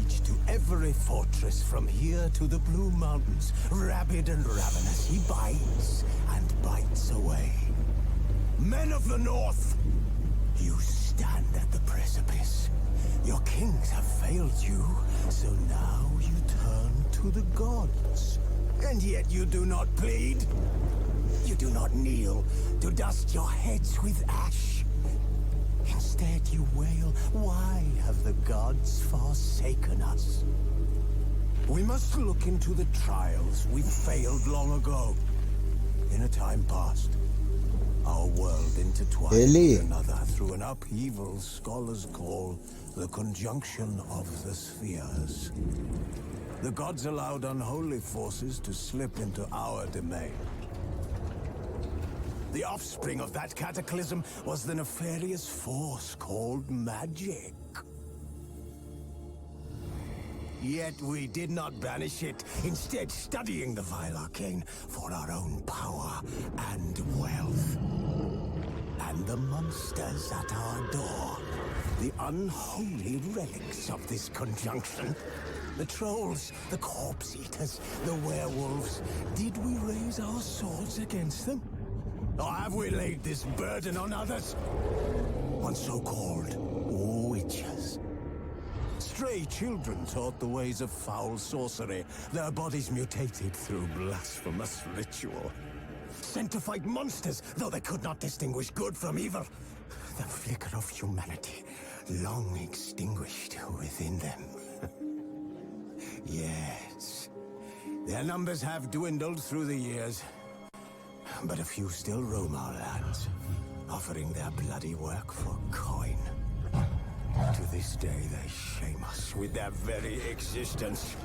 siege to every fortress from here to the Blue Mountains. Rabid and ravenous, he bites and bites away. Men of the North, you stand at the precipice. Your kings have failed you, so now you turn to the gods. And yet you do not plead. You do not kneel to dust your heads with ash. Instead you wail, why have the gods forsaken us? We must look into the trials we failed long ago. In a time past, our world intertwined with another through an upheaval scholars call the conjunction of the spheres. The gods allowed unholy forces to slip into our domain. The offspring of that cataclysm was the nefarious force called magic. Yet we did not banish it, instead studying the vile arcane for our own power and wealth. And the monsters at our door, the unholy relics of this conjunction. The trolls, the corpse eaters, the werewolves. Did we raise our swords against them? Or have we laid this burden on others? On so-called witches. Stray children taught the ways of foul sorcery, their bodies mutated through blasphemous ritual. Sent to fight monsters, though they could not distinguish good from evil. The flicker of humanity, long extinguished within them. Yes, their numbers have dwindled through the years, but a few still roam our lands, offering their bloody work for coin. To this day, they shame us with their very existence.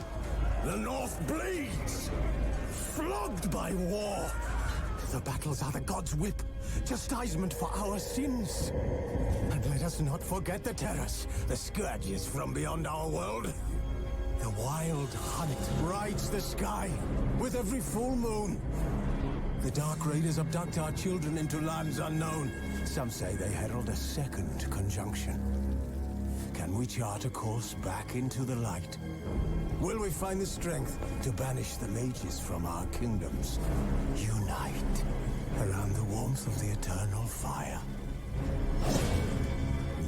The North bleeds, flogged by war. The battles are the gods' whip, chastisement for our sins. And let us not forget the terrors, the scourges from beyond our world. The wild hunt rides the sky with every full moon. The Dark Raiders abduct our children into lands unknown. Some say they herald a second conjunction. Can we chart a course back into the light? Will we find the strength to banish the mages from our kingdoms? Unite around the warmth of the eternal fire.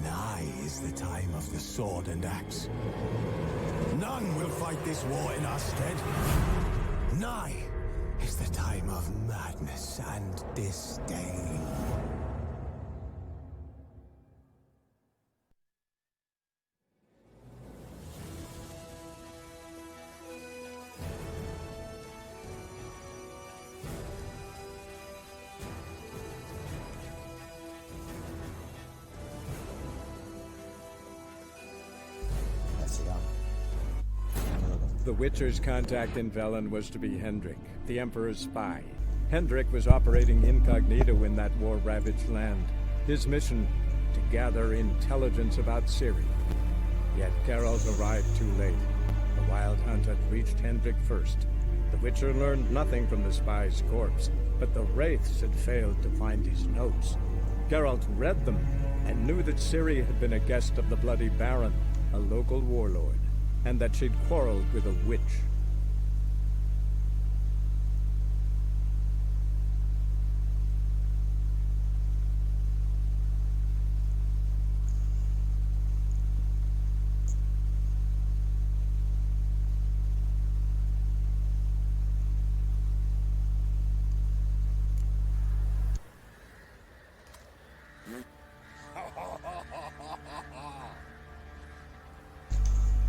Nigh is the time of the sword and axe. None will fight this war in our stead. Nigh is the time of madness and disdain. The Witcher's contact in Velen was to be Hendrik, the Emperor's spy. Hendrik was operating incognito in that war-ravaged land. His mission, to gather intelligence about Ciri. Yet Geralt arrived too late. The Wild Hunt had reached Hendrik first. The Witcher learned nothing from the spy's corpse, but the Wraiths had failed to find his notes. Geralt read them, and knew that Ciri had been a guest of the Bloody Baron, a local warlord, and that she'd quarreled with a witch.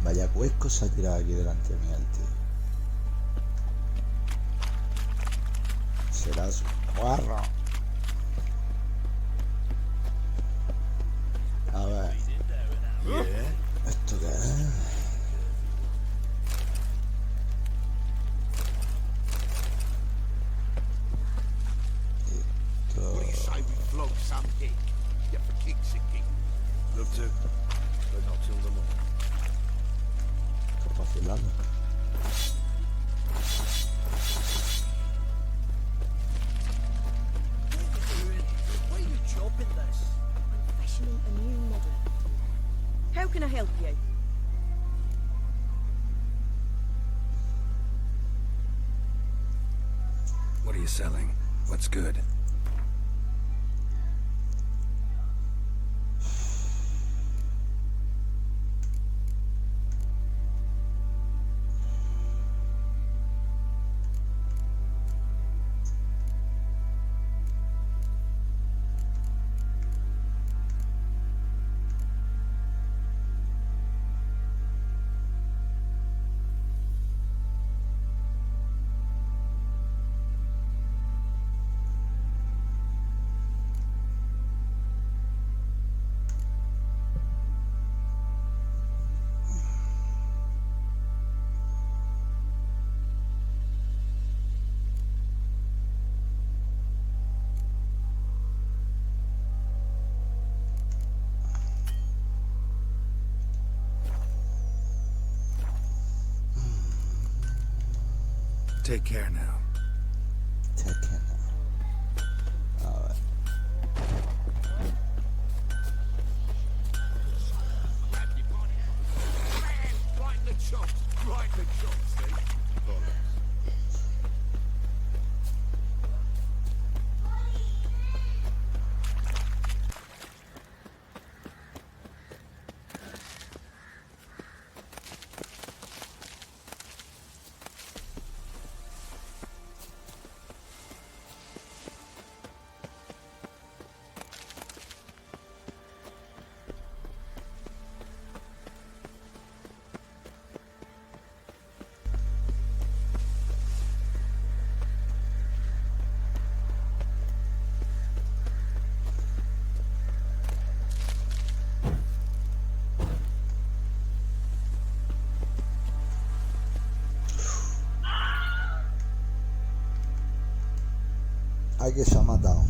Vaya cuesco se ha tirado aquí delante mío el tío. Será su guarro. A ver. ¿Esto qué es? Vacilando. Why are you chopping this? I'm fashioning a new model. How can I help you? selling? What's good? Take care now. Take care now. Alright. Right in the chops. Right in the chops, see? Ay, que se ha matado.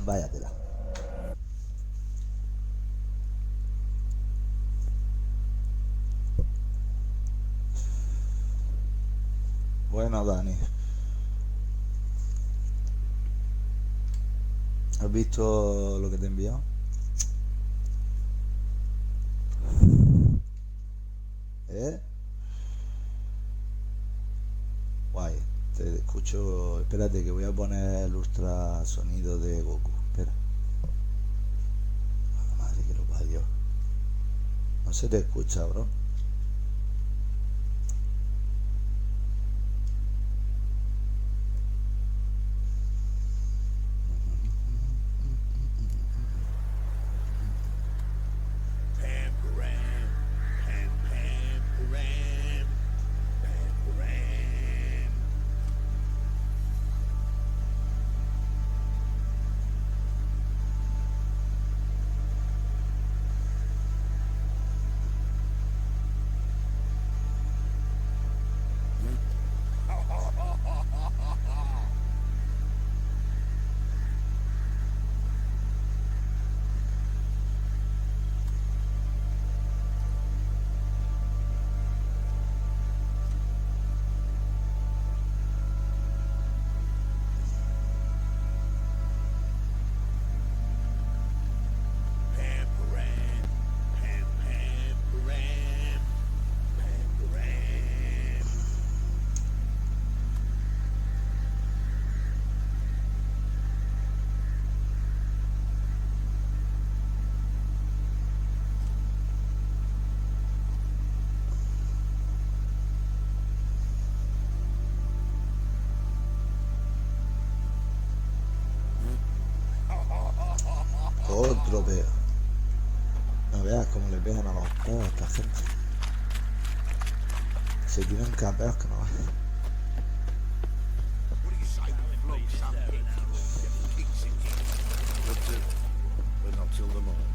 Váyatela. Bueno, Dani. ¿Has visto lo que te he enviado? ¿Eh? Guay. Te escucho. Espérate que voy a poner el ultrasonido de Goku. Espera. Madre que lo parió. No se te escucha, bro. Otro peo. No veas cómo le pegan a los peos a esta gente. Se tiran capeos que no van. What do you say we flog some kicks in here? Would do, but not till the morning.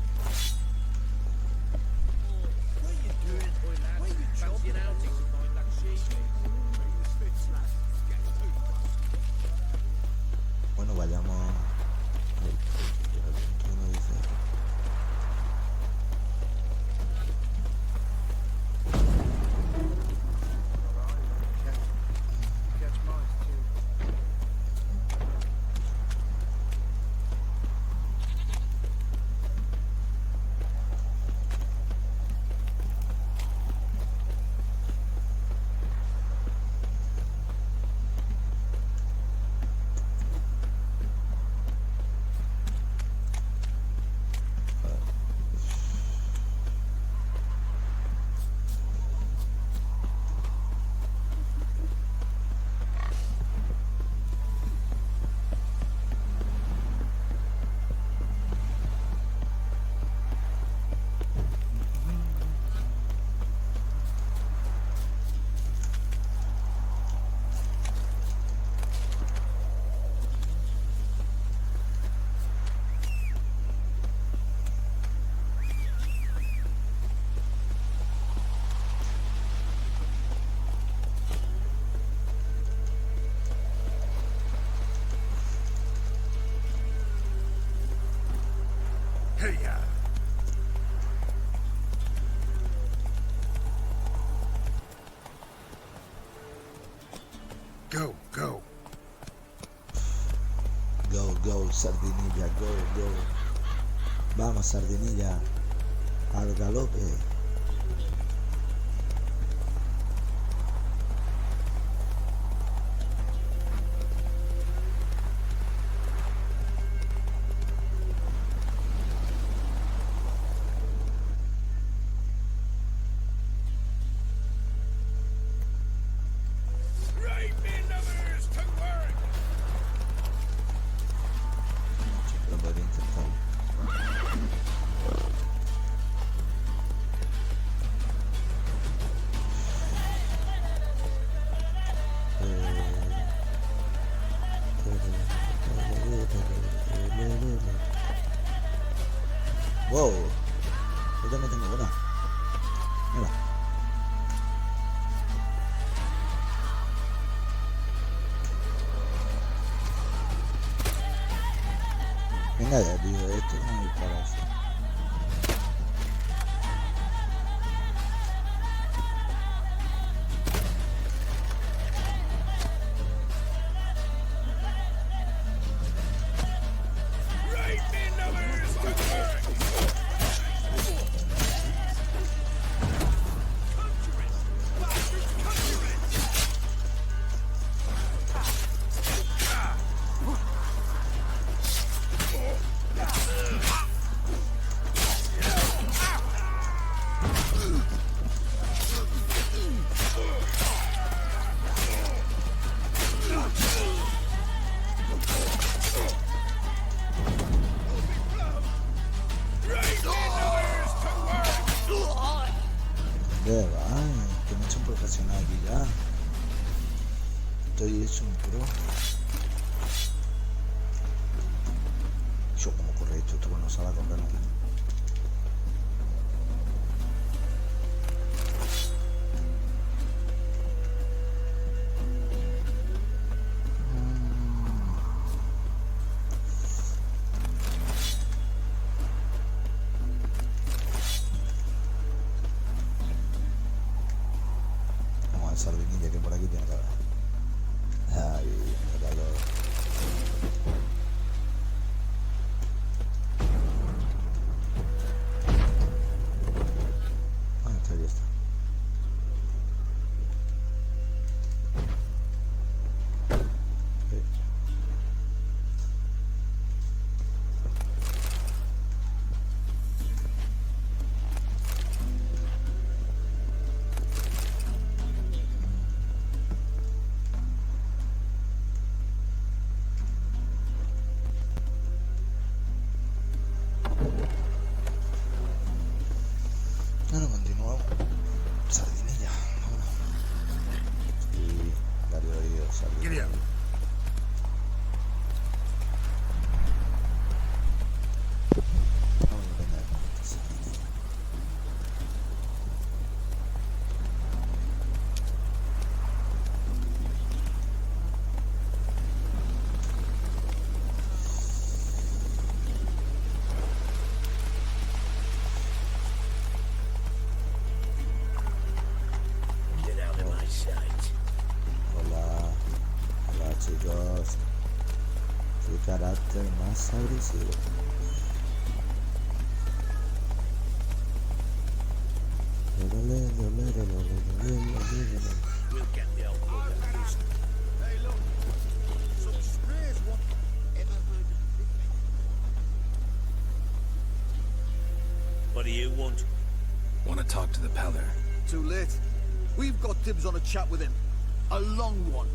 What are you doing? Where you chopping out to find that sheep? Bueno, vayamos. ¿Qué nos dice? Sardinilla, go, go. Vamos, Sardinilla, al galope. Right, men lovers, to work! Siempre podría intentarlo. Wow, yo también tengo una. Mira. Venga ya, tío, esto no me parece. Right, men lovers, to work! Conjurers! Bastards, conjurers! Right, men lovers, to work! ¿Dónde va? Que me he hecho un profesional aquí ya. Estoy hecho un pro. Yo, como corre esto cuando sale a correr, ¿no? Vamos a ver Sardinilla, que por aquí tiene que haber. Ay, me cayó. Ah, está, ya está. Bueno, continuamos. Sardinilla, vámonos. Y Dario oído, Sardinilla. Giddy up. Vamos a tener Sardinilla. Get out of my sight. Hola, hola chicos. Qué carácter más agresivo. We'll get the old bugger loose. Hey, look. Some strays want... Ever heard of Rivia? What do you want? Want to talk to the Peller. Too late. We've got dibs on a chat with him. A long one.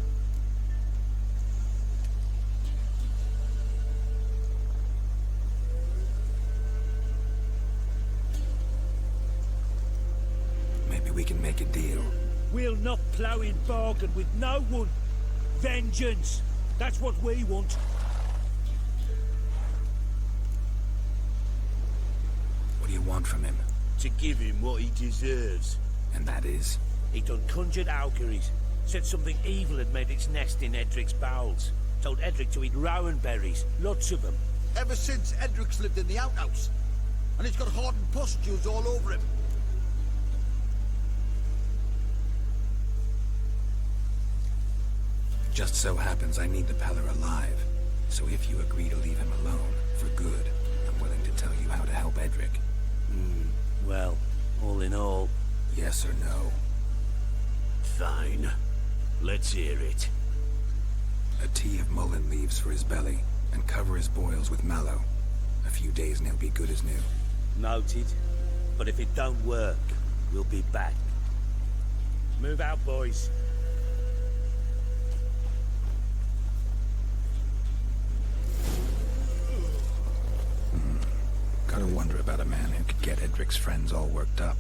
Maybe we can make a deal. We'll not plough in bargain with no one. Vengeance. That's what we want. What do you want from him? To give him what he deserves. And that is? He done conjured auguries. Said something evil had made its nest in Edric's bowels. Told Edric to eat rowan berries. Lots of them. Ever since Edric's lived in the outhouse. And he's got hardened pustules all over him. Just so happens I need the Peller alive. So if you agree to leave him alone, for good, I'm willing to tell you how to help Edric. Well, all in all... Yes or no? Fine. Let's hear it. A tea of mullein leaves for his belly, and cover his boils with mallow. A few days and he'll be good as new. Noted. But if it don't work, we'll be back. Move out, boys. Gotta wonder about a man who could get Edric's friends all worked up.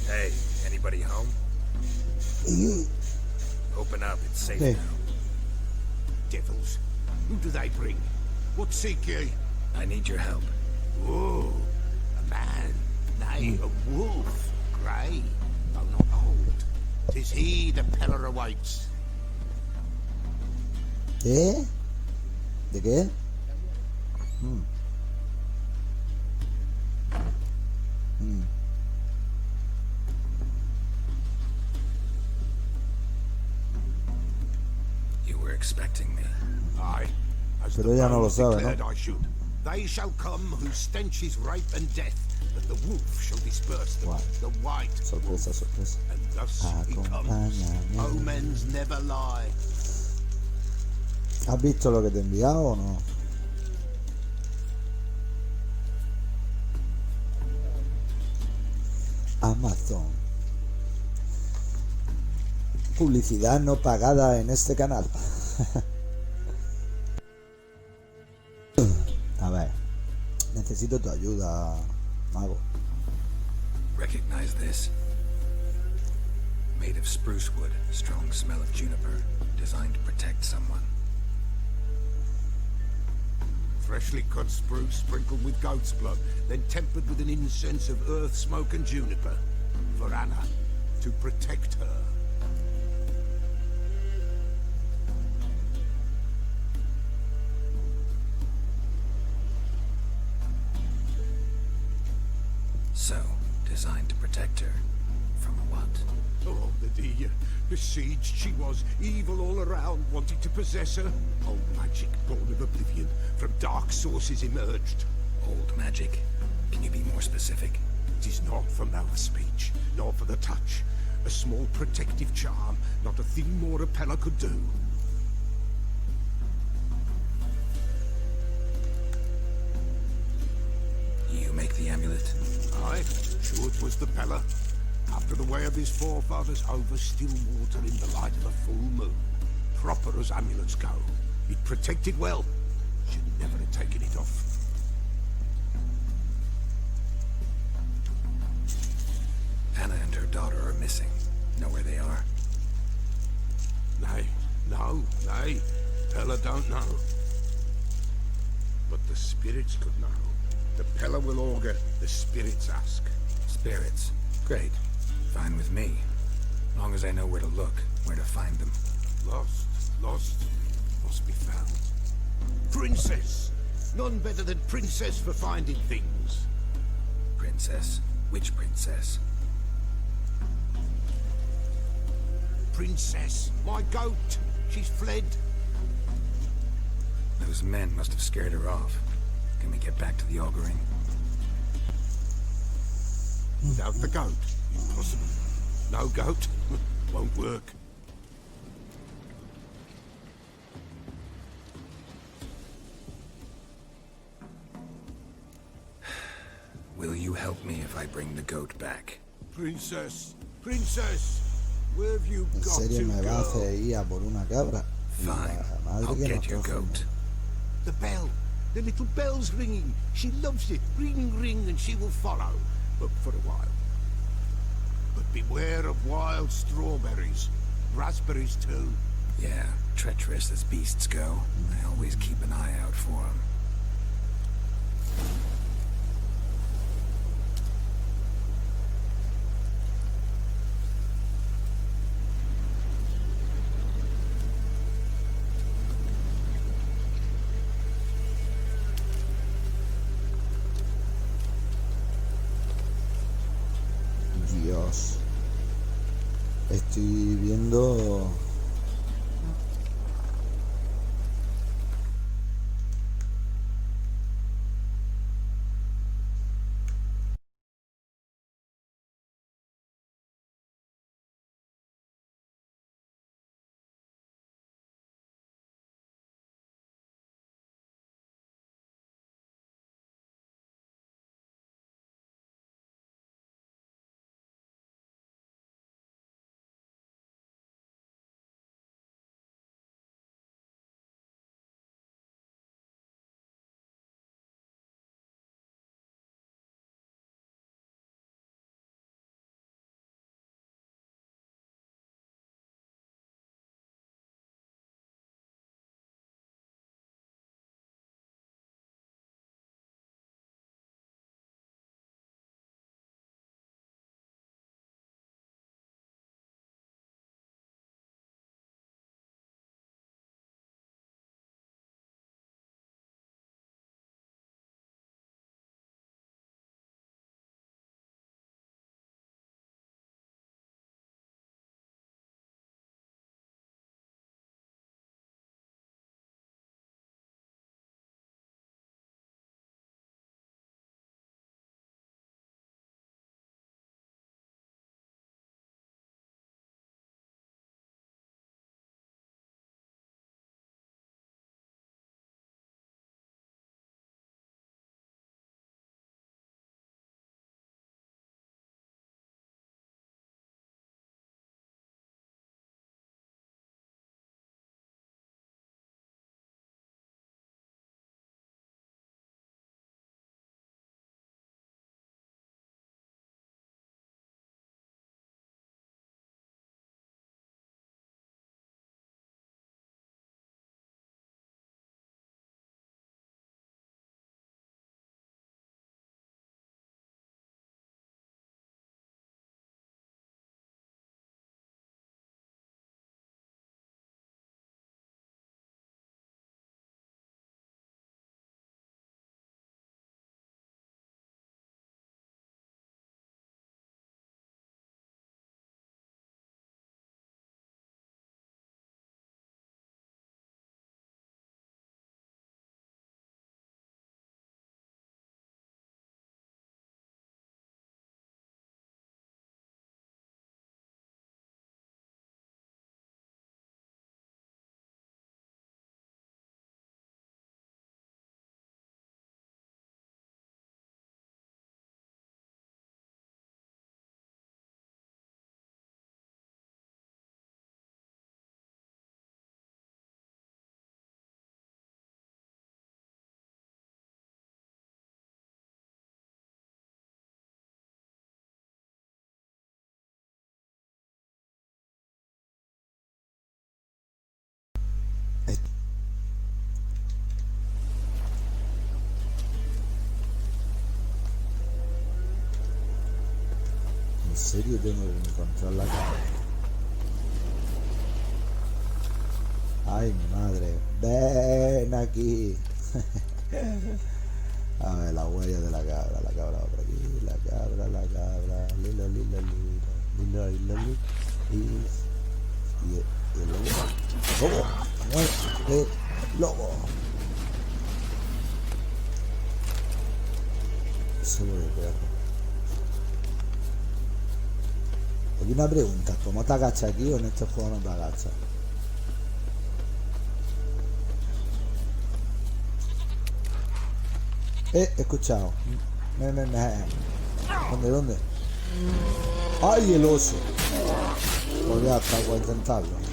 Hey, anybody home? Open up, it's safe Hey. now. Devils. Who do they bring? What seek ye? I need your help. Oh, a man. Nay, a wolf. Grey, though not old. 'Tis he the peril awaits. ¿Eh? ¿De qué? You were expecting me. Aye. As Pero the ella no lo bones sabe, declared ¿no? I should. They shall come whose stench is rape and death, but the wolf shall disperse them. Guay. The white Sorpresa, wolf. sorpresa. And thus he comes. Acompáñame. Omens never lie. ¿Has visto lo que te he enviado o no? Amazon. Publicidad no pagada en este canal. A ver, necesito tu ayuda, mago. Recognize this? Made of spruce wood, strong smell of juniper, designed to protect someone. Freshly cut spruce sprinkled with goat's blood, then tempered with an incense of earth, smoke and juniper. For Anna, to protect her. So, designed to protect her. From what? Oh, the besieged she was, evil all around, wanting to possess her. Old magic born of oblivion, from dark sources emerged. Old magic. Can you be more specific? It is not for mouth speech, nor for the touch. A small protective charm, not a thing more repeller could do. You make the amulet? Aye, sure it was the Pella. After the way of his forefathers over still water in the light of a full moon. Proper as amulets go. It protected well. Should never have taken it off. Anna and her daughter are missing. Know where they are? Nay, nay. Pella don't know. But the spirits could know. The Pella will augur, the spirits ask. Spirits. Great. Fine with me. Long as I know where to look, where to find them. Lost, must be found. Princess! None better than Princess for finding things. Princess? Which princess? Princess, my goat. She's fled. Those men must have scared her off. Can we get back to the auguring? Without the goat, impossible. No goat, won't work. Will you help me if I bring the goat back? Princess, where have you ¿En got serio to me va a go? hacer ir a por una cabra? Fine. La madre I'll que get nos your coge. goat. The bell, the little bell's ringing. She loves it. Ring, ring, and she will follow. But for a while. But beware of wild strawberries. Raspberries too. Yeah, treacherous as beasts go. I always keep an eye out for them. Dios. Estoy viendo ¿En serio tengo que encontrar la cabra? Ay, mi madre. Ven aquí. A ver, la huella de la cabra va por aquí. La cabra. Lilo, lilo, lilo, lilo, lilo. Y el lobo. ¡Lobo! ¡Muerte! ¡Lobo! Solo de perro. Hay una pregunta, ¿cómo te agachas aquí o en este juego no te agachas? He escuchado. ¿Dónde? ¡Ay, el oso! Pues ya está, voy a intentarlo.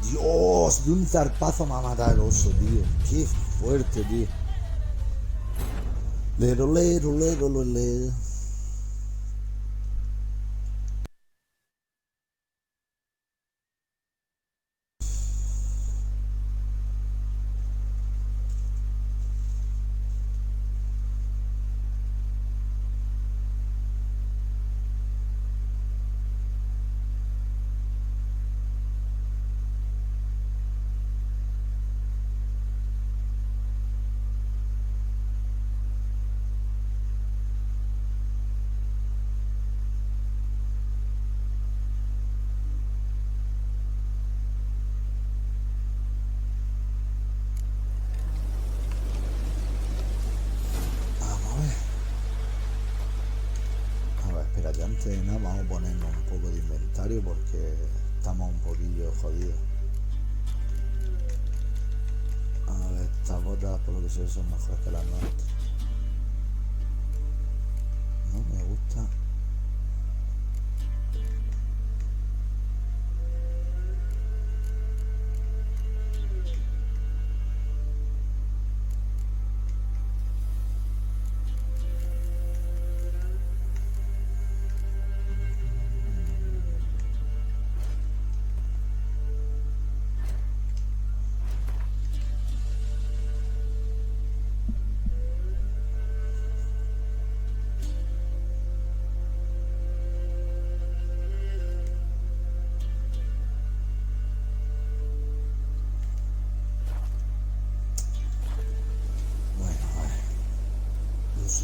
Dios, de un zarpazo me ha matado el oso, tío. Qué fuerte, tío. Lero. Espérate, antes de nada vamos a ponernos un poco de inventario porque estamos un poquillo jodidos. A ver, estas botas por lo que sé son mejores que las nuestras. No me gusta.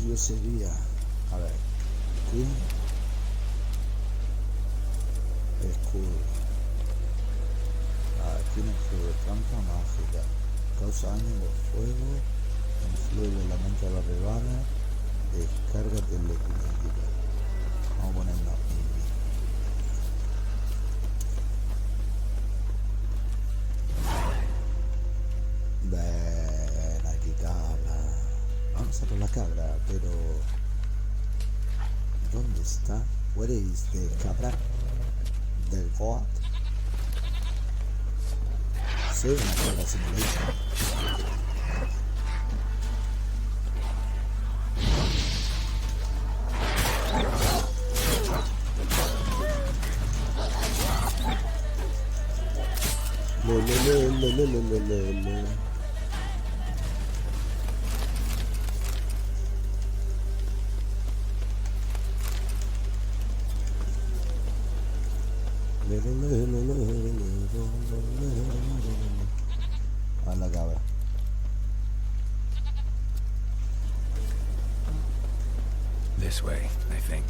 Yo sería, a ver, aquí, escudo, aquí un escudo de trampa mágica, causa daño de fuego, influye en la mente de los rivales, descarga telequinética. Vamos a ponernos aquí. Ven aquí, cabra. Vamos a por la cabra, pero ¿dónde está? Where is the cabra? The goat? Sí, una cabra simulation. Le. A la cabra. This way, I think.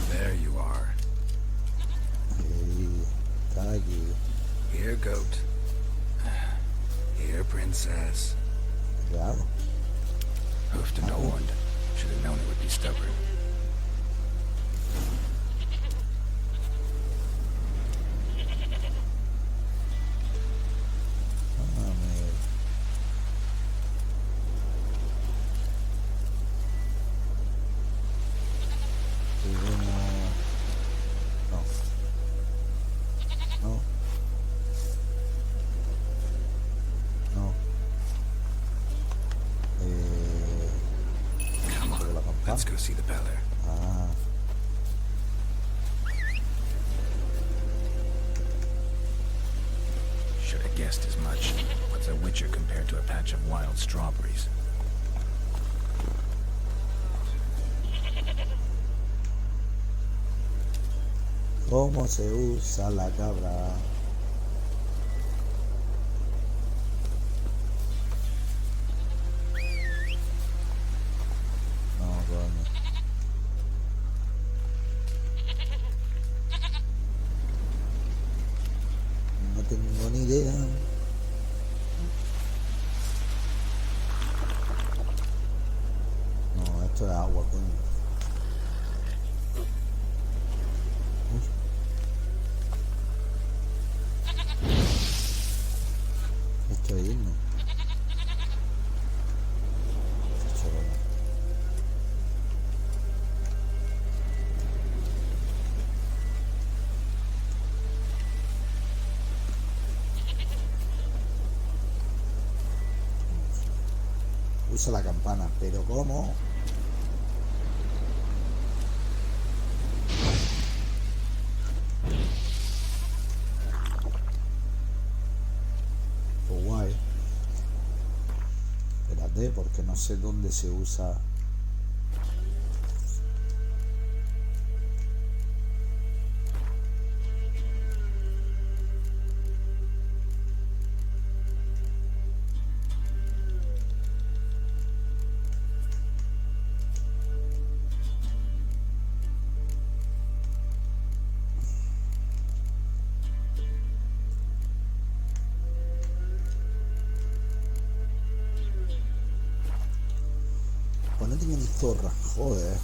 There you are. Here, goat. Here, princess. Yeah. Hoofed and horned. Should have known it would be stubborn. see the Peller. Ah. Should have guessed as much. What's a witcher compared to a patch of wild strawberries? ¿Cómo se usa la cabra? No, coño. No tengo ni idea. No, esto es agua, coño. Esto es himno. Esto es bueno. Usa la campana, pero ¿cómo? Pues guay. Espérate, porque no sé dónde se usa. Pues no tenía ni zorra, joder.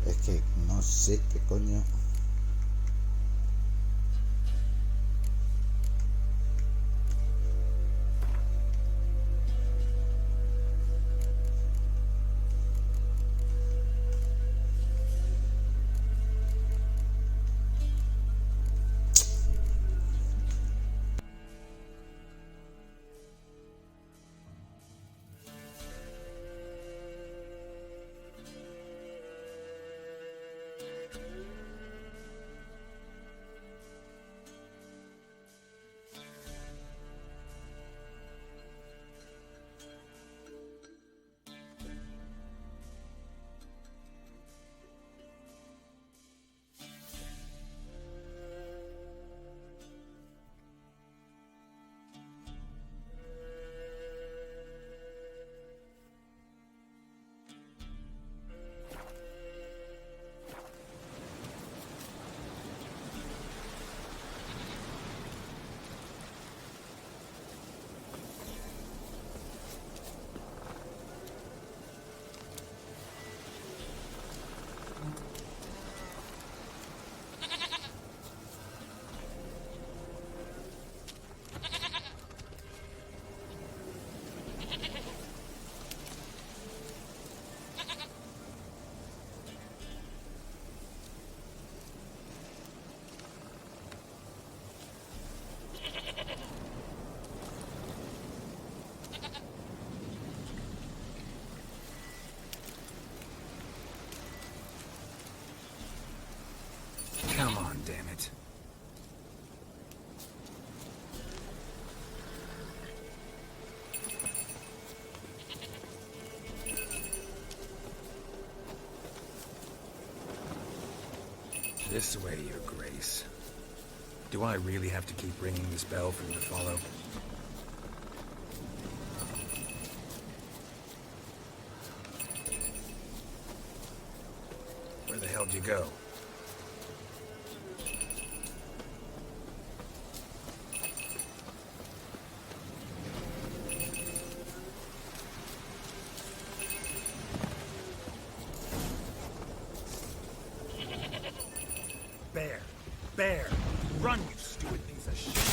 Es que no sé qué coño. Come on, damn it. This way, Your Grace. Do I really have to keep ringing this bell for you to follow? Where the hell did you go? piece of shit.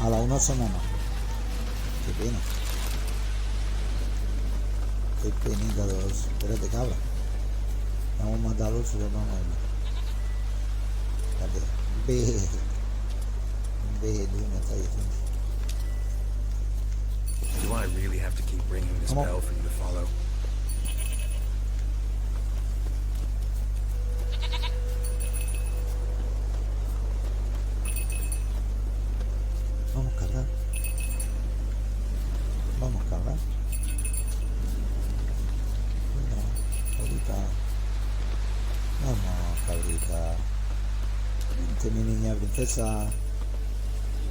A la una semana. Qué pena. Qué penita de oso. Espérate, cabra. Vamos a matar al oso y lo vamos a ir. Ve. Ve, Luna está diciendo. Do I really have to keep ringing this Come on. bell for you to follow? Vamos, cabra. Vamos, cabra. Mira, cabrita. Vamos, cabrita. Vente, mi niña princesa.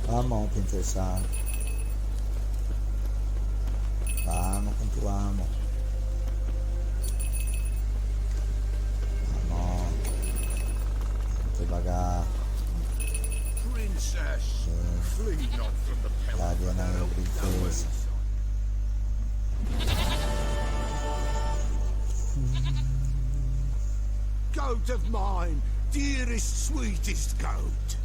Vamos, princesa. Vamos con tu amo. Vamos. Vente para acá. Princess, flee not from the La pellet. llena de princesa. Goat of mine, dearest, sweetest goat.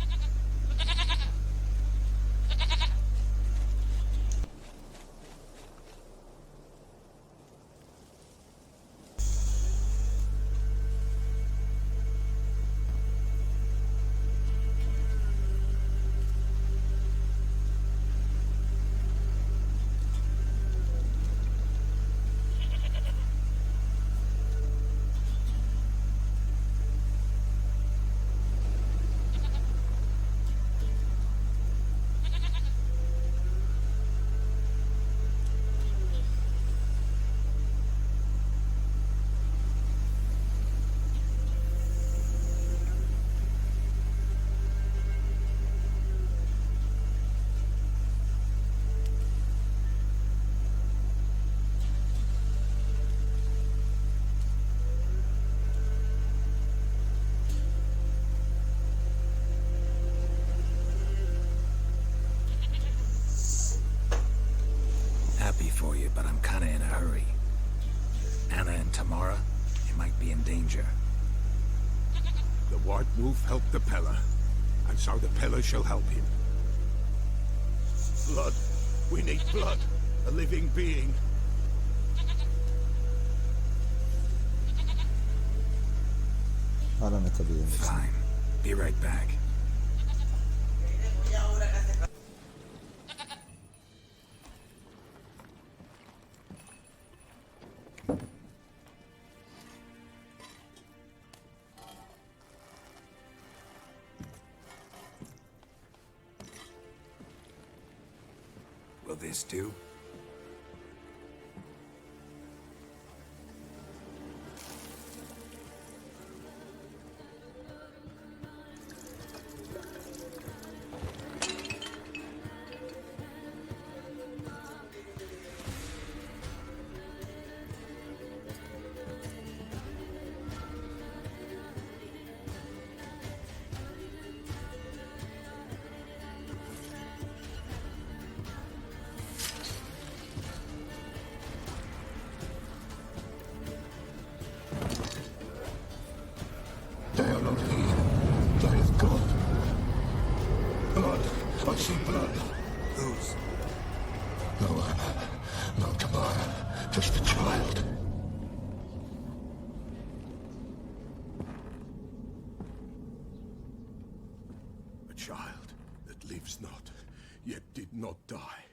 Primera, he might be in danger. The White Wolf helped the Peller, and so the Peller shall help him. Blood. We need blood. A living being. Ahora me está pidiendo. Fine. Be right back. Will this do? They are not here. They have gone. Blood. I see blood. Whose? No Kamara. Just a child. A child that lives not, yet did not die.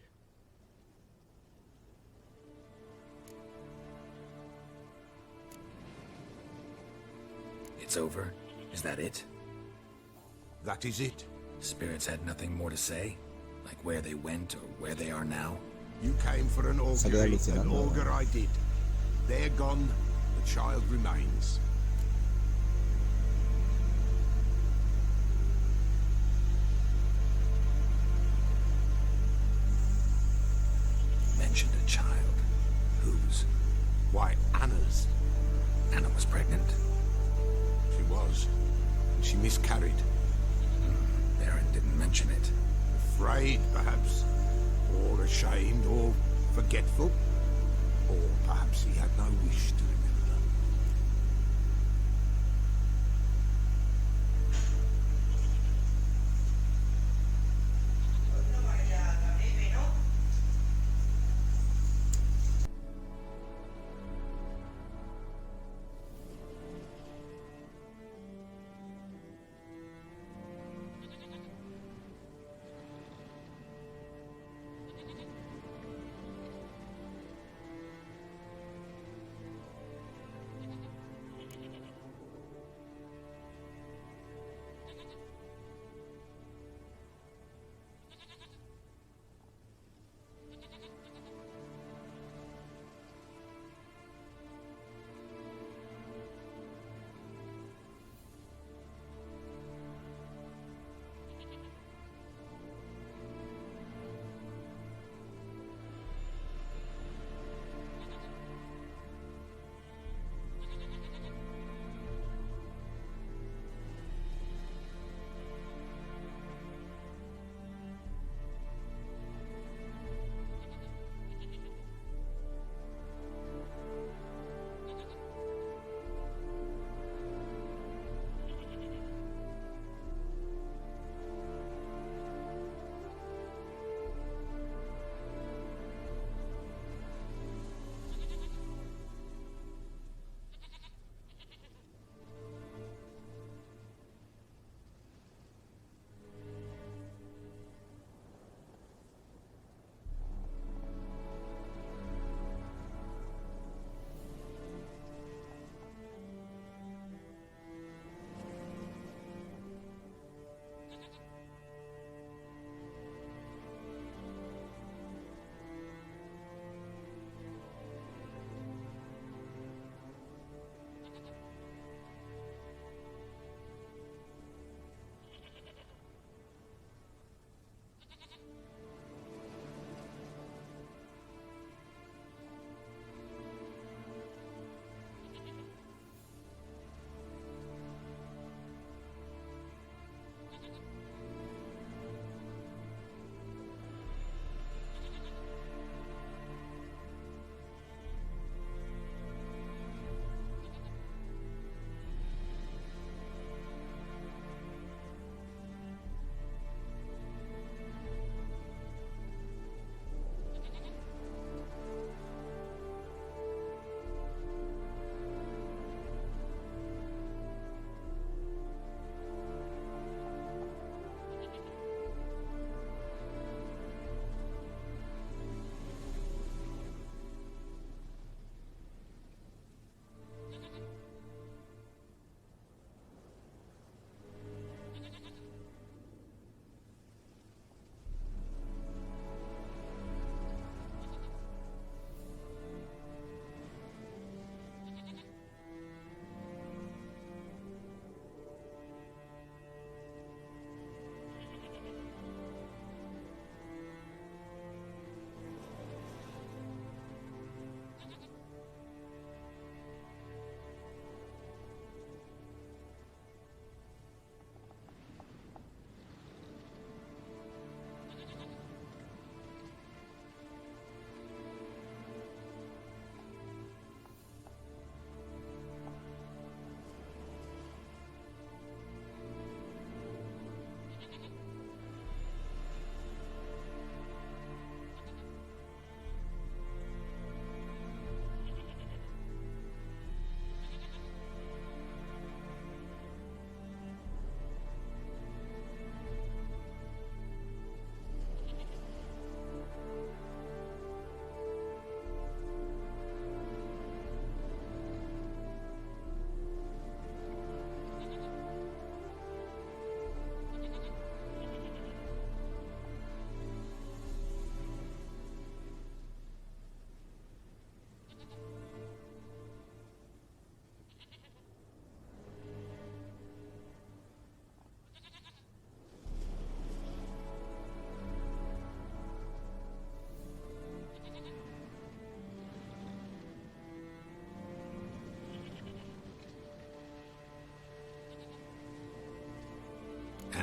It's over? Is that it? That is it. Spirits had nothing more to say? Like where they went or where they are now? You came for an augury, an augur I did. They're gone, the child remains. Mentioned a child. Whose? Why, Anna's. Anna was pregnant. She was. And she miscarried. Baron didn't mention it. Afraid, perhaps. Or ashamed, or forgetful. Or perhaps he had no wish to remember.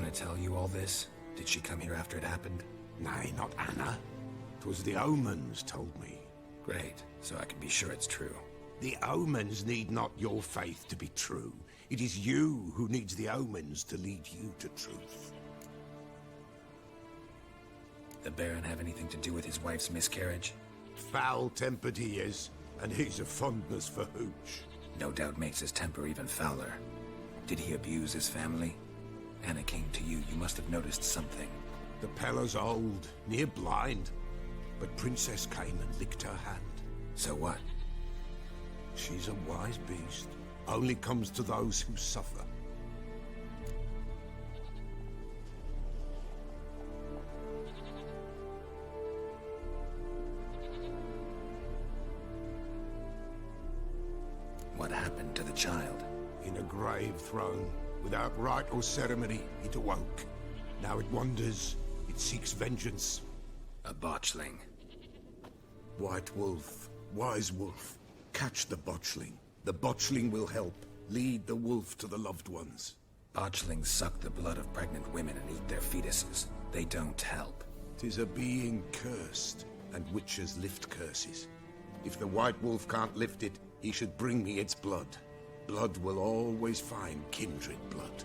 Anna tell you all this? Did she come here after it happened? Nay, not Anna. 'Twas the omens told me. Great, so I can be sure it's true. The omens need not your faith to be true. It is you who needs the omens to lead you to truth. The Baron have anything to do with his wife's miscarriage? Foul-tempered he is, and he's a fondness for hooch. No doubt makes his temper even fouler. Did he abuse his family? Anna came to you, you must have noticed something. The Pella's old, near blind, but Princess came and licked her hand. So what? She's a wise beast. Only comes to those who suffer. What happened to the child? In a grave thrown, without rite or ceremony, it awoke. Now it wanders, it seeks vengeance. A botchling. White wolf, wise wolf, catch the botchling. The botchling will help, lead the wolf to the loved ones. Botchlings suck the blood of pregnant women and eat their fetuses. They don't help. 'Tis a being cursed, and witches lift curses. If the white wolf can't lift it, he should bring me its blood. Blood will always find kindred blood.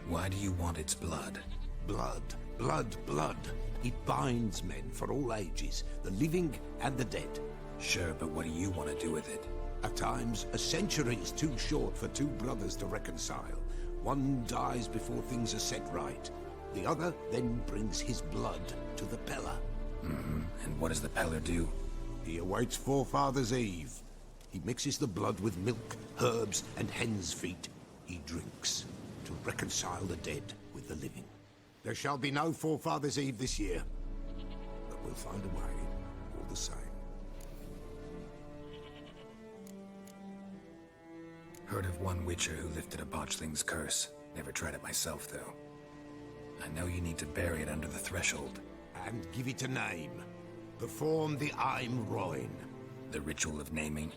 Why do you want its blood? Blood, blood, blood. It binds men for all ages, the living and the dead. Sure, but what do you want to do with it? At times, a century is too short for two brothers to reconcile. One dies before things are set right. The other then brings his blood to the Pella. And what does the Peller do? He awaits Forefather's Eve. He mixes the blood with milk, herbs, and hen's feet. He drinks to reconcile the dead with the living. There shall be no Forefather's Eve this year, but we'll find a way all the same. Heard of one witcher who lifted a botchling's curse. Never tried it myself, though. I know you need to bury it under the threshold. And give it a name. Perform the Aim Roin. The ritual of naming?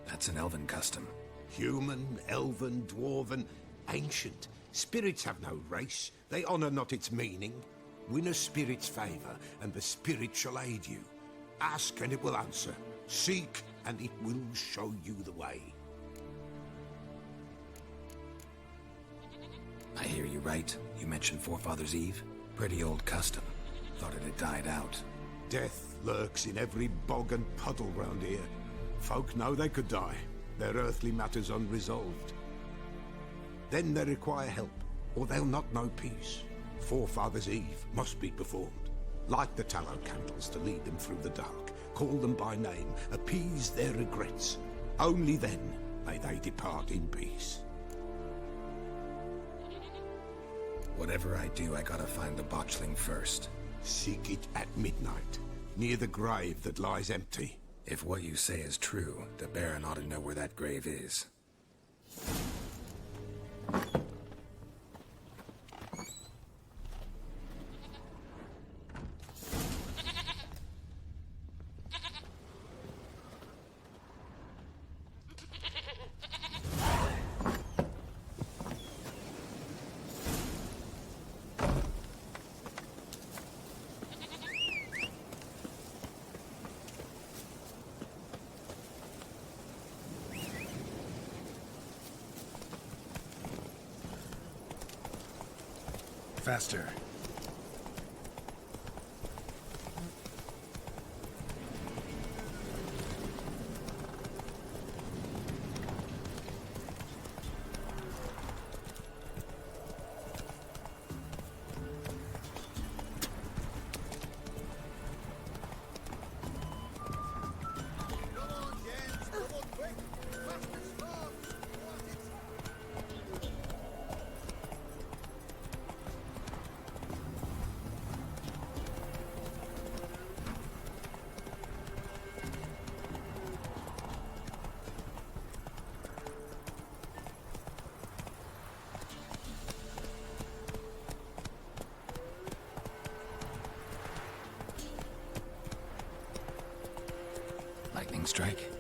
That's an elven custom. Human, elven, dwarven, ancient. Spirits have no race. They honor not its meaning. Win a spirit's favor, and the spirit shall aid you. Ask, and it will answer. Seek, and it will show you the way. I hear you right. You mentioned Forefather's Eve? Pretty old custom. Thought it had died out. Death lurks in every bog and puddle round here. Folk know they could die, their earthly matters unresolved. Then they require help, or they'll not know peace. Forefathers' Eve must be performed. Light the tallow candles to lead them through the dark. Call them by name, appease their regrets. Only then may they depart in peace. Whatever I do, I gotta find the botchling first. Seek it at midnight, near the grave that lies empty. If what you say is true, the Baron ought to know where that grave is. Faster. Come on, gents. Come on, quick. Fast and strong. What is Lightning strike?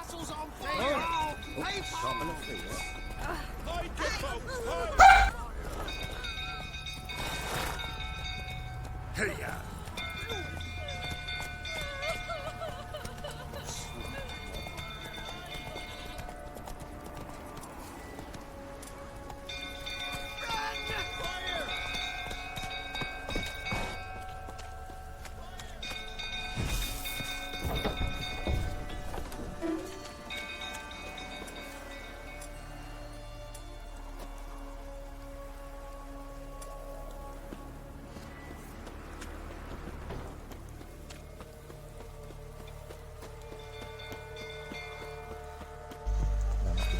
castles on fire? Hide your folks! Hey-ya!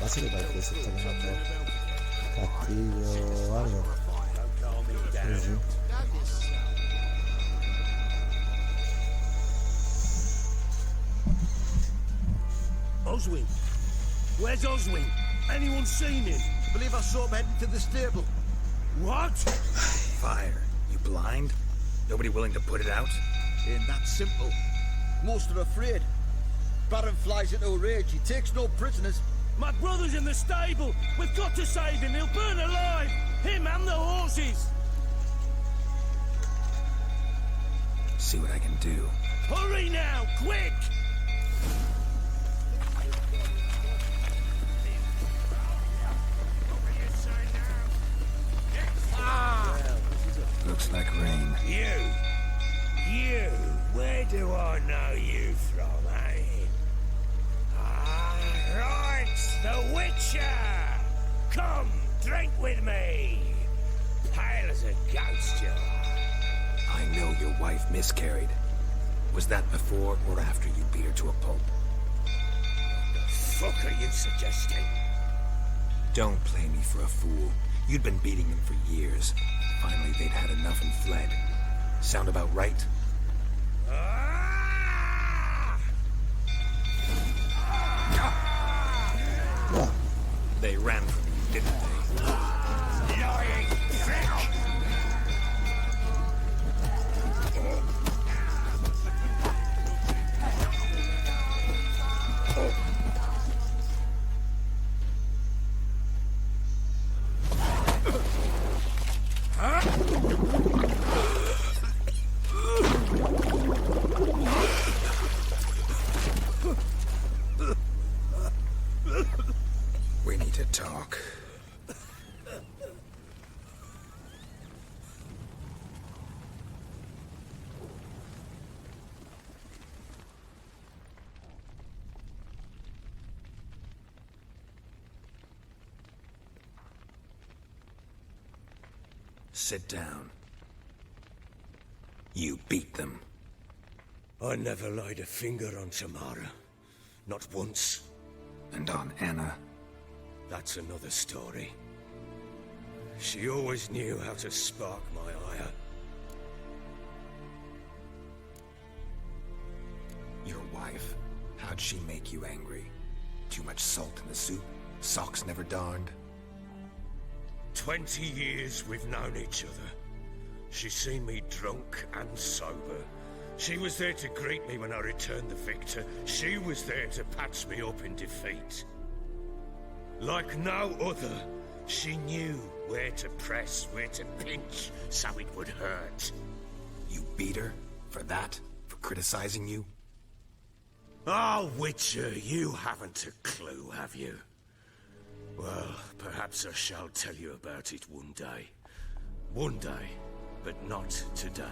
Básicamente parece que se está quemando castillo o algo. Sí, sí. Oswin! Where's Oswin? Anyone seen him? Believe I saw him heading to the stable. What? Fire. You blind? Nobody willing to put it out? Ain't that simple. Most are afraid. Baron flies into a rage. He takes no prisoners. My brother's in the stable! We've got to save him! He'll burn alive! Him and the horses! See what I can do. Hurry now! Quick! Looks like rain. You! Where do I know you from, eh? Ah, right! The Witcher! Come, drink with me! Pale as a ghost, you are. I know your wife miscarried. Was that before or after you beat her to a pulp? The fuck are you suggesting? Don't play me for a fool. You'd been beating them for years. Finally, they'd had enough and fled. Sound about right? Yeah. They ran from you, didn't they? Lying We need to talk. Sit down. You beat them. I never laid a finger on Tamara. Not once. And on Anna? That's another story. She always knew how to spark my ire. Your wife, how'd she make you angry? Too much salt in the soup? Socks never darned? 20 years we've known each other. She's seen me drunk and sober. She was there to greet me when I returned the victor. She was there to patch me up in defeat. Like no other, she knew where to press, where to pinch, so it would hurt. You beat her? For that? For criticizing you? Oh, Witcher, you haven't a clue, have you? Well, perhaps I shall tell you about it one day. One day, but not today.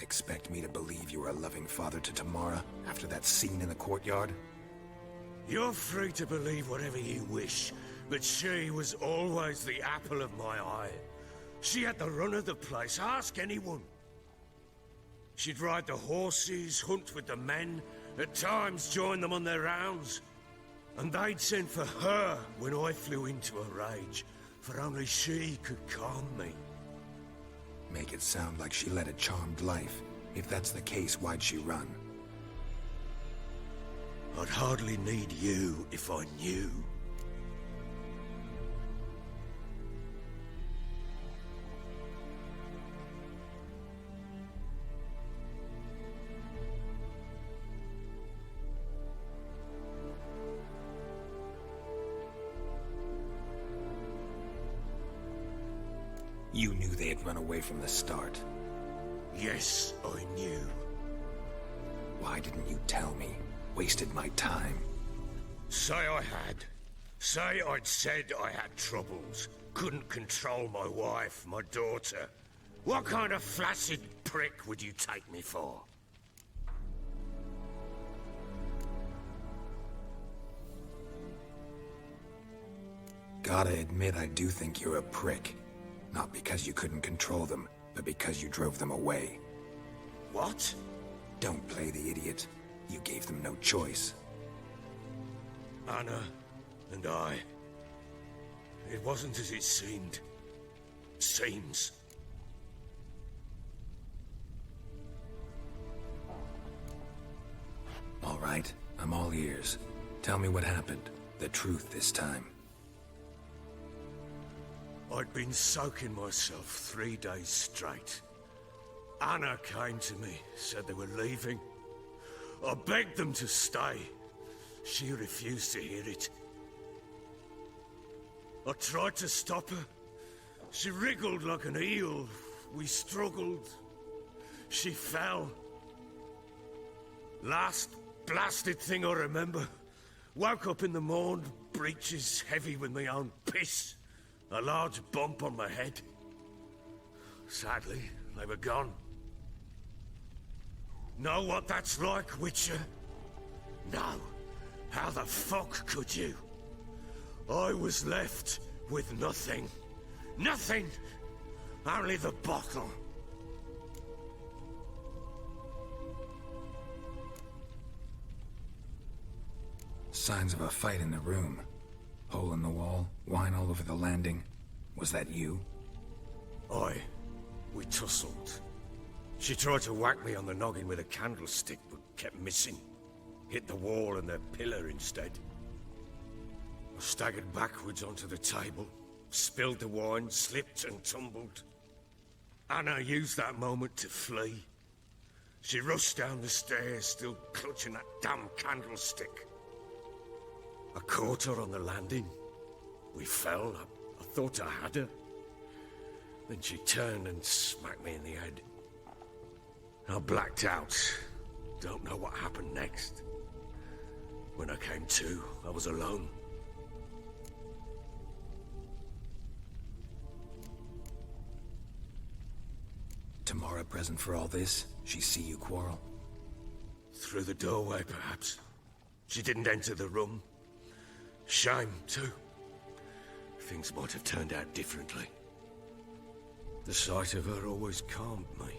Expect me to believe you were a loving father to Tamara after that scene in the courtyard? You're free to believe whatever you wish, but she was always the apple of my eye. She had the run of the place, ask anyone. She'd ride the horses, hunt with the men, at times join them on their rounds. And they'd send for her when I flew into a rage, for only she could calm me. Make it sound like she led a charmed life. If that's the case, why'd she run? I'd hardly need you if I knew. You knew they had run away from the start. Yes, I knew. Why didn't you tell me? Wasted my time. Say I had. Say I'd said I had troubles. Couldn't control my wife, my daughter. What kind of flaccid prick would you take me for? Gotta admit, I do think you're a prick. Not because you couldn't control them, but because you drove them away. What? Don't play the idiot. You gave them no choice. Anna and I. It wasn't as it seemed. Seems. All right, I'm all ears. Tell me what happened. The truth this time. I'd been soaking myself 3 days straight. Anna came to me, said they were leaving. I begged them to stay. She refused to hear it. I tried to stop her. She wriggled like an eel. We struggled. She fell. Last blasted thing I remember. Woke up in the morn, breeches heavy with my own piss. A large bump on my head. Sadly, they were gone. Know what that's like, Witcher? No. How the fuck could you? I was left with nothing. Nothing! Only the bottle. Signs of a fight in the room. Hole in the wall, wine all over the landing. Was that you? Aye. We tussled. She tried to whack me on the noggin with a candlestick, but kept missing. Hit the wall and the pillar instead. I staggered backwards onto the table, spilled the wine, slipped and tumbled. Anna used that moment to flee. She rushed down the stairs, still clutching that damn candlestick. I caught her on the landing. We fell. I thought I had her. Then she turned and smacked me in the head. I blacked out. Don't know what happened next. When I came to, I was alone. Tamara present for all this? She see you quarrel? Through the doorway, perhaps. She didn't enter the room. Shame, too. Things might have turned out differently. The sight of her always calmed me.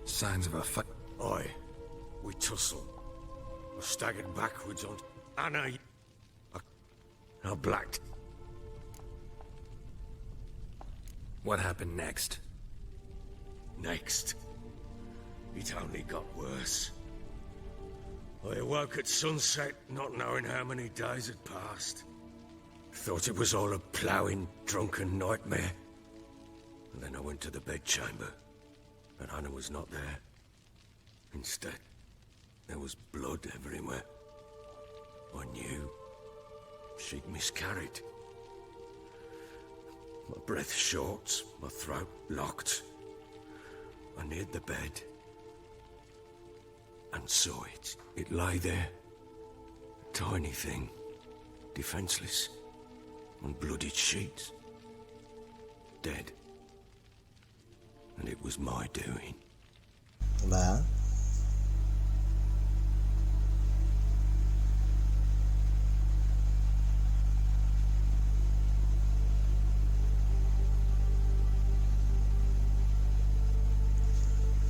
Signs of a fight. Aye. We tussled. I staggered backwards on Anna. I blacked. What happened next? Next. It only got worse. I awoke at sunset, not knowing how many days had passed. Thought it was all a ploughing, drunken nightmare. And then I went to the bedchamber, and Anna was not there. Instead, there was blood everywhere. I knew she'd miscarried. My breath short, my throat locked. I neared the bed and saw it. It lay there, a tiny thing, defenseless, on bloodied sheets, dead. And it was my doing. Nah.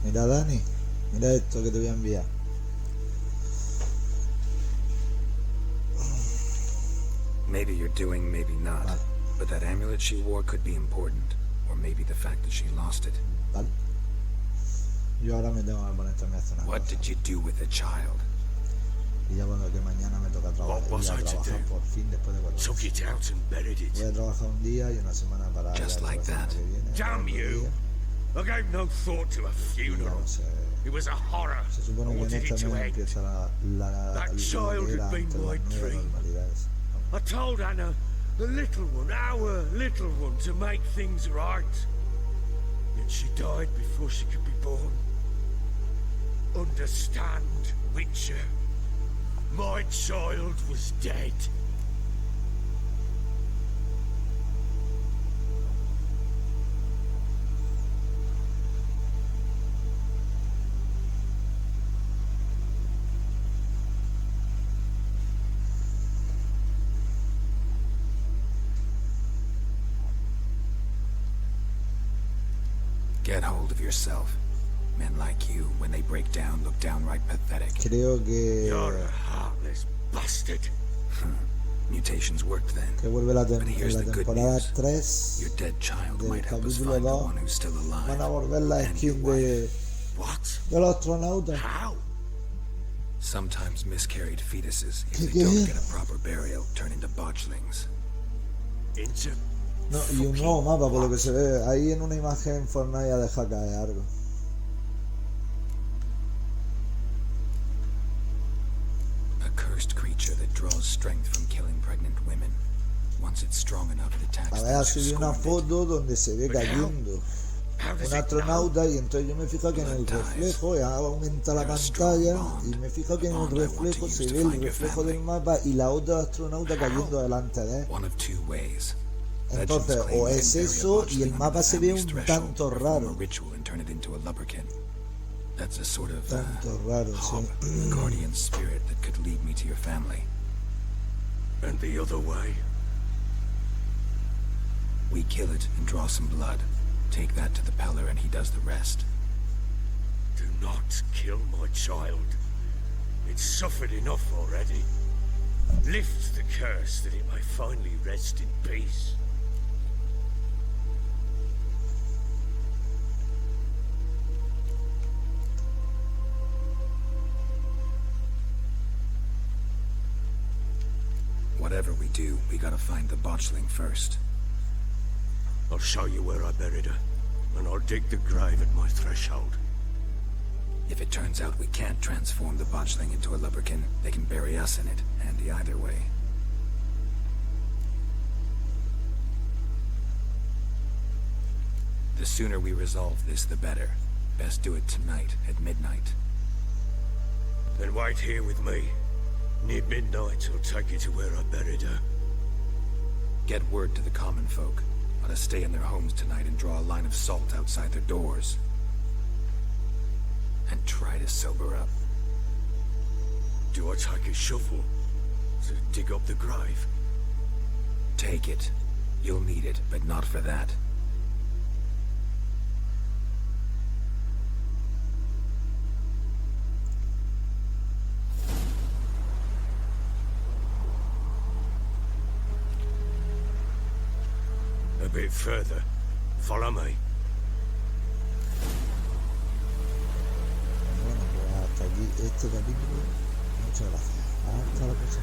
Mira, Dani, mira esto que te voy a enviar. Maybe you're doing, maybe not. Vale. But that amulet she wore could be important. Or maybe the fact that she lost it. Vale. Yo ahora me tengo que poner también a hacer una What cosa. did you do with the child? Y ya cuando que mañana me toca trabajar, What was ir a I to trabajar do? por fin después de 4 Took meses. it out and buried Voy it. a trabajar un día y una semana para Just like that. que viene, Damn otro you. día. I gave no thought to a funeral. It was a horror. Se I supone que en wanted esta it to nueva end. empieza That lo child que era had been antes my las nuevas dream. normalidades. I told Anna, the little one, our little one, to make things right. Yet she died before she could be born. Understand, Witcher. My child was dead. Get hold of yourself. Men like you, when they break down, look downright pathetic. Creo que You're a heartless bastard. Mutations worked then. que vuelve la, But here's la the good temporada news. 3 Your dead child del might help us capítulo find the 2. one who's still alive. Van a volver la and your skin wife. What? de los astronautas. How? Sometimes miscarried fetuses, if ¿Qué, they don't qué? get a proper burial, turn into botchlings. Into No, y un nuevo mapa por lo que se ve. Ahí en una imagen Fortnite ha dejado caer algo. A cursed creature that draws strength from killing pregnant women. Once it's strong enough, it attacks A ver, ha those who subido una scorned it. foto donde se ve cayendo How does un it know? astronauta y entonces yo me fijo que en el reflejo aumenta la pantalla y me fijo que en el reflejo se ve el reflejo del mapa y la otra astronauta cayendo delante de él. One of two ways. Entonces, Legends claim o they es can bury a eso y botchling el under mapa the se ve family's un threshold, tanto perform raro. a ritual and turn it into a lubberkin. That's a sort of Tanto raro, sí. guardian spirit that could lead me to your family. And the other way? We kill it and draw some blood. Take that to the Peller and he does the rest. Do not kill my child. It's suffered enough already. Lift the curse that it may finally rest in peace. Whatever we do, we gotta find the botchling first. I'll show you where I buried her, and I'll dig the grave at my threshold. If it turns out we can't transform the botchling into a lubberkin, they can bury us in it. Handy either way. The sooner we resolve this, the better. Best do it tonight, at midnight. Then wait here with me. Near midnight, I'll take you to where I buried her. Get word to the common folk. Let us stay in their homes tonight and draw a line of salt outside their doors. And try to sober up. Do I take a shovel to dig up the grave? Take it. You'll need it, but not for that. A bit further. Follow me. Bueno, pues hasta aquí este capítulo. Muchas gracias. Hasta la próxima.